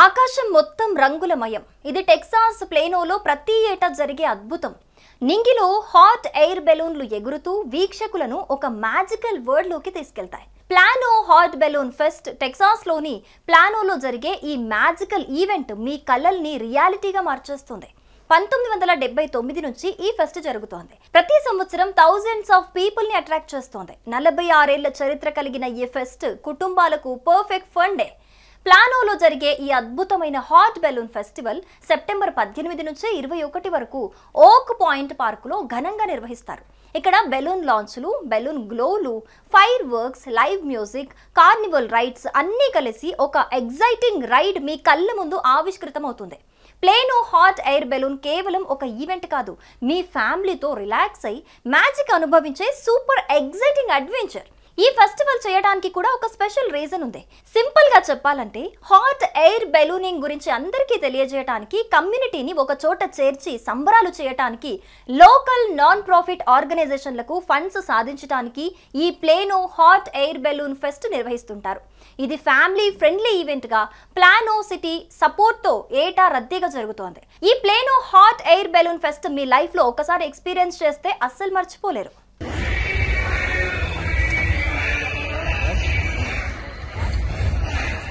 ఆకాశం మొత్తం రంగులమయం. ఇది టెక్సాస్ ప్లేనోలో ప్రతి ఏటా జరిగే అద్భుతం. నింగిలో హాట్ ఎయిర్ బెలూన్లు ఎగురుతూ వీక్షకులను ఒక మ్యాజికల్ వరల్డ్ లోకి తీసుకెళ్తాయి. ప్లానో హాట్ బెలూన్ ఫెస్ట్ టెక్సాస్లోని ప్లానోలో జరిగే ఈ మ్యాజికల్ ఈవెంట్ మీ కలల్ని రియాలిటీగా మార్చేస్తుంది. 1979 నుంచి ఈ ఫెస్ట్ జరుగుతోంది. ప్రతి సంవత్సరం థౌజండ్స్ ఆఫ్ పీపుల్ ని అట్రాక్ట్ చేస్తోంది. 46 ఏళ్ల చరిత్ర కలిగిన ఈ ఫెస్ట్ కుటుంబాలకు పర్ఫెక్ట్ ఫన్ డే. ప్లానోలో జరిగే ఈ అద్భుతమైన హాట్ బెలూన్ ఫెస్టివల్ సెప్టెంబర్ 18 నుంచి 21 వరకు ఓక్ పాయింట్ పార్కులో ఘనంగా నిర్వహిస్తారు. ఇక్కడ బెలూన్ లాంచ్లు, బెలూన్ గ్లోలు, fire works, live music, carnival rides అన్నీ కలిసి ఒక ఎగ్జైటింగ్ రైడ్ మీ కళ్ళ ముందు ఆవిష్కృతమవుతుంది. ప్లేనో హాట్ ఎయిర్ బెలూన్ కేవలం ఒక ఈవెంట్ కాదు, మీ ఫ్యామిలీతో రిలాక్స్ అయి మ్యాజిక్ అనుభవించే సూపర్ ఎగ్జైటింగ్ అడ్వెంచర్. ఈ ఫెస్టివల్ చేయడానికి కూడా ఒక స్పెషల్ రీజన్ ఉంది. సింపుల్ గా చెప్పాలంటే హాట్ ఎయిర్ బెలూనింగ్ గురించి అందరికీ తెలియజేయడానికి, కమ్యూనిటీని ఒక చోట చేర్చి సంబరాలు చేయడానికి, లోకల్ నాన్ ప్రాఫిట్ ఆర్గనైజేషన్లకు ఫండ్స్ సాధించడానికి ఈ Plano hot air balloon fest నిర్వహిస్తుంటారు. ఇది ఫ్యామిలీ ఫ్రెండ్లీ ఈవెంట్ గా ప్లానో సిటీ సపోర్ట్ తో ఏటా రద్దీగా జరుగుతోంది. ఈ Plano hot air balloon fest మీ లైఫ్ లో ఒకసారి ఎక్స్పీరియన్స్ చేస్తే అస్సలు మర్చిపోలేరు.